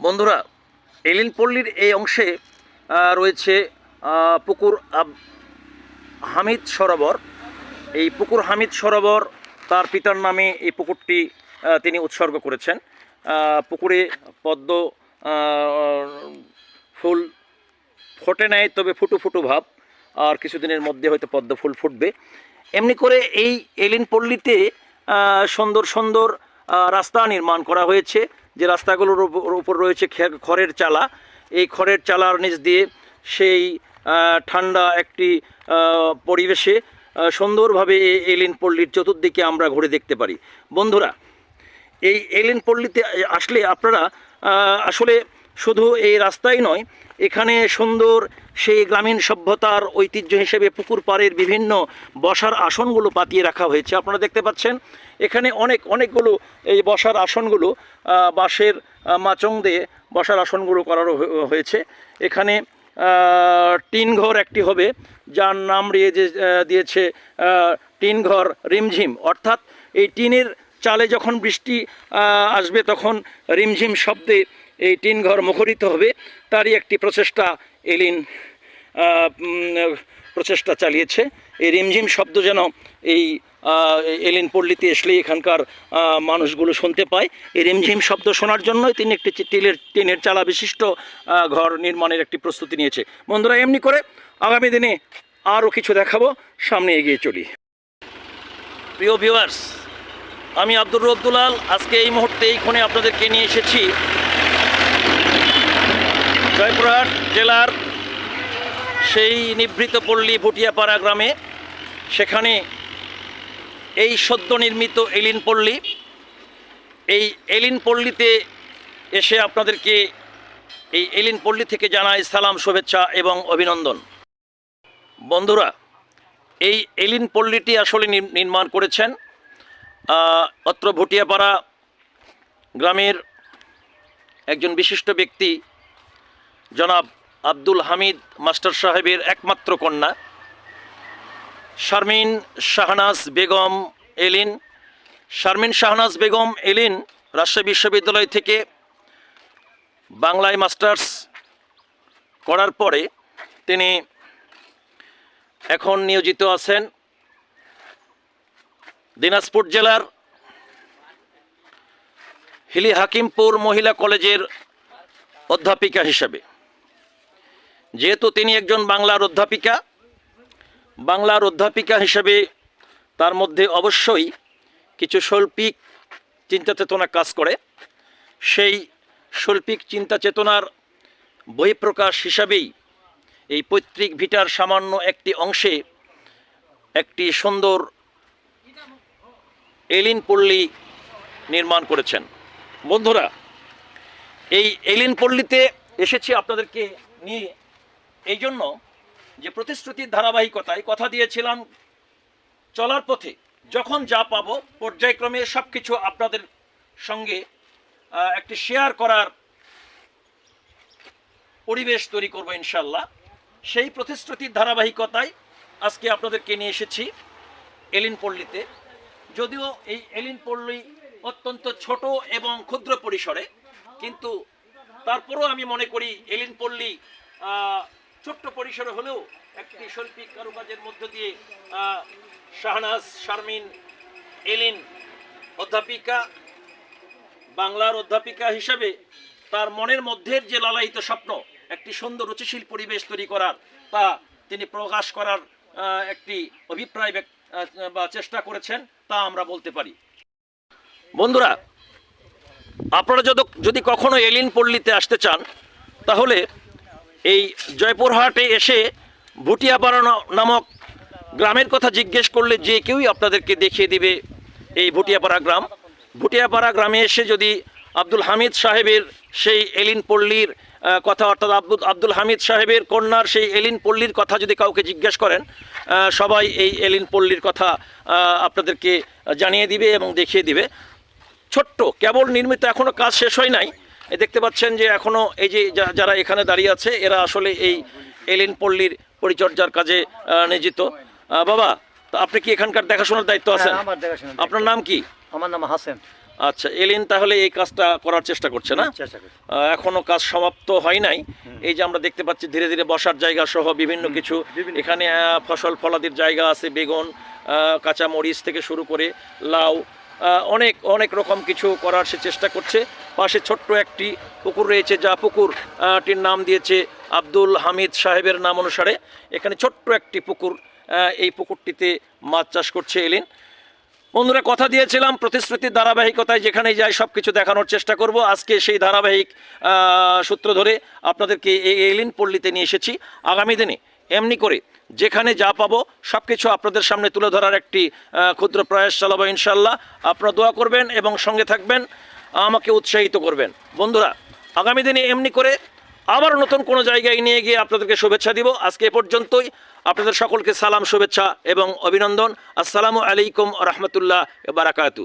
বন্ধুরা, এলিন পল্লীর এই অংশে রয়েছে পুকুর হামিদ সরোবর। এই পুকুর হামিদ সরোবর তার পিতার নামে এই পুকুরটি তিনি উৎসর্গ করেছেন। পুকুরে পদ্ম ফুল ফোটে নাই, তবে ফুটু ফুটু ভাব, আর কিছুদিনের মধ্যে হয়তো পদ্ম ফুল ফুটবে। এমনি করে এই এলিন পল্লীতে সুন্দর সুন্দর রাস্তা নির্মাণ করা হয়েছে, যে রাস্তাগুলোর উপর রয়েছে খড়ের চালা। এই খড়ের চালার নিচ দিয়ে সেই ঠান্ডা একটি পরিবেশে সুন্দরভাবে এই এলিন পল্লীর চতুর্দিকে আমরা ঘুরে দেখতে পারি। বন্ধুরা, এই এলিন পল্লীতে আসলে আপনারা আসলে শুধু এই রাস্তাই নয়, এখানে সুন্দর সেই গ্রামীণ সভ্যতার ঐতিহ্য হিসেবে পুকুর পাড়ের বিভিন্ন বসার আসনগুলো পাতিয়ে রাখা হয়েছে। আপনারা দেখতে পাচ্ছেন এখানে অনেকগুলো এই বসার আসনগুলো বাঁশের মাচং দিয়ে বসার আসনগুলো করানো হয়েছে। এখানে টিন ঘর একটি হবে, যার নাম দিয়েছে টিন ঘর রিমঝিম, অর্থাৎ এই টিনের চালে যখন বৃষ্টি আসবে তখন রিমঝিম শব্দে এই টিন ঘর মুখরিত হবে। তারই একটি এলিন প্রচেষ্টা চালিয়েছে। এই রিমঝিম শব্দ যেন এই এলিন পল্লীতে আসলে এখানকার মানুষগুলো শুনতে পায়। এই রিমঝিম শব্দ শোনার জন্যই তিনি একটি টিনের চালা বিশিষ্ট ঘর নির্মাণের একটি প্রস্তুতি নিয়েছে। বন্ধুরা, এমনি করে আগামী দিনে আরও কিছু দেখাবো, সামনে এগিয়ে চলি। প্রিয় ভিউয়ার্স, আমি আব্দুর রব দুলাল। আজকে এই মুহূর্তে এইখানে আপনাদেরকে নিয়ে এসেছি জয়পুরহাট জেলার সেই নিভৃত পল্লী ভুটিয়াপাড়া গ্রামে। সেখানে এই সদ্য নির্মিত এলিন পল্লী, এই এলিন পল্লীতে এসে আপনাদেরকে এই এলিন পল্লী থেকে জানাই সালাম, শুভেচ্ছা এবং অভিনন্দন। বন্ধুরা, এই এলিন পল্লীটি আসলে নির্মাণ করেছেন অত্র ভুটিয়াপাড়া গ্রামের একজন বিশিষ্ট ব্যক্তি, জনাব আব্দুল হামিদ মাস্টার সাহেবের একমাত্র কন্যা শারমিন শাহনাজ বেগম এলিন। শারমিন শাহনাজ বেগম এলিন রাজশাহী বিশ্ববিদ্যালয় থেকে বাংলায় মাস্টার্স করার পরে তিনি এখন নিয়োজিত আছেন দিনাজপুর জেলার হিলি হাকিমপুর মহিলা কলেজের অধ্যাপিকা হিসাবে। যেহেতু তিনি একজন বাংলার অধ্যাপিকা হিসেবে তার মধ্যে অবশ্যই কিছু শৈল্পিক চিন্তা চেতনা কাজ করে। সেই শৈল্পিক চিন্তা চেতনার বহিঃপ্রকাশ হিসাবেই এই পৈতৃক ভিটার সামান্য একটি অংশে একটি সুন্দর এলিন পল্লী নির্মাণ করেছেন। বন্ধুরা, এই এলিন পল্লীতে এসেছি আপনাদেরকে নিয়ে এই জন্য যে প্রতিশ্রুতির ধারাবাহিকতায় কথা দিয়েছিলাম চলার পথে যখন যা পাবো পর্যায়ক্রমে সব কিছু আপনাদের সঙ্গে একটি শেয়ার করার পরিবেশ তৈরি করব ইনশাল্লাহ। সেই প্রতিশ্রুতির ধারাবাহিকতায় আজকে আপনাদেরকে নিয়ে এসেছি এলিন পল্লীতে। যদিও এই এলিন পল্লী অত্যন্ত ছোট এবং ক্ষুদ্র পরিসরে, কিন্তু তারপরেও আমি মনে করি এলিন পল্লী ছোট্ট পরিসরে হলেও একটি শৈল্পিক কারুকাজের মধ্য দিয়ে শাহনাজ শারমিন এলিন অধ্যাপিকা, বাংলার অধ্যাপিকা হিসাবে তার মনের মধ্যে যে লালায়িত স্বপ্ন একটি সুন্দর রুচিশীল পরিবেশ তৈরি করার, তা তিনি প্রকাশ করার একটি অভিপ্রায় বা চেষ্টা করেছেন, তা আমরা বলতে পারি। বন্ধুরা, আপনারা যদি কখনো এলিন পল্লীতে আসতে চান তাহলে এই জয়পুরহাটে এসে ভুটিয়াপাড়া নামক গ্রামের কথা জিজ্ঞেস করলে যে কেউই আপনাদেরকে দেখিয়ে দিবে এই ভুটিয়াপাড়া গ্রাম। ভুটিয়াপাড়া গ্রামে এসে যদি আব্দুল হামিদ সাহেবের সেই এলিন পল্লীর কথা, অর্থাৎ আব্দুল হামিদ সাহেবের কন্যার সেই এলিন পল্লীর কথা যদি কাউকে জিজ্ঞেস করেন, সবাই এই এলিন পল্লীর কথা আপনাদেরকে জানিয়ে দিবে এবং দেখিয়ে দিবে। ছোট্ট কেবল নির্মিত, এখনও কাজ শেষ হয় নাই। দেখতে পাচ্ছেন যে এখনও এই যে যারা এখানে দাঁড়িয়ে আছে এরা আসলে এই এলিন পল্লীর পরিচর্যার কাজে নিয়োজিত। বাবা, তো আপনি কি এখানকার দেখাশোনার দায়িত্ব আছেন? আমার দেখাশোনা। আপনার নাম কি? আমার নাম হাসেন। আচ্ছা, এলিন তাহলে এই কাজটা করার চেষ্টা করছে না? চেষ্টা করি। এখনো কাজ সমাপ্ত হয় নাই। এই যে আমরা দেখতে পাচ্ছি ধীরে ধীরে বসার জায়গা সহ বিভিন্ন কিছু এখানে ফসল ফলাদির জায়গা আছে, বেগুন, কাঁচা মরিচ থেকে শুরু করে লাউ, অনেক অনেক রকম কিছু করার সে চেষ্টা করছে। পাশে ছোট্ট একটি পুকুর রয়েছে, যা পুকুরটির নাম দিয়েছে আব্দুল হামিদ সাহেবের নাম অনুসারে। এখানে ছোট্ট একটি পুকুর, এই পুকুরটিতে মাছ চাষ করছে এলিন। বন্ধুরা, কথা দিয়েছিলাম প্রতিশ্রুতির ধারাবাহিকতায় যেখানে যাই সব কিছু দেখানোর চেষ্টা করব। আজকে সেই ধারাবাহিক সূত্র ধরে আপনাদেরকে এই এলিন পল্লীতে নিয়ে এসেছি। আগামী দিনে এমনি করে যেখানে যা পাবো সব কিছু আপনাদের সামনে তুলে ধরার একটি ক্ষুদ্র প্রয়াস চালাবো ইনশাল্লাহ। আপনারা দোয়া করবেন এবং সঙ্গে থাকবেন, আমাকে উৎসাহিত করবেন। বন্ধুরা, আগামী দিনে এমনি করে আবার নতুন কোনো জায়গায় নিয়ে গিয়ে আপনাদেরকে শুভেচ্ছা দিব। আজকে এ পর্যন্তই। আপনাদের সকলকে সালাম, শুভেচ্ছা এবং অভিনন্দন। আসসালামু আলাইকুম ওয়া রাহমাতুল্লাহি ওয়া বারাকাতুহু।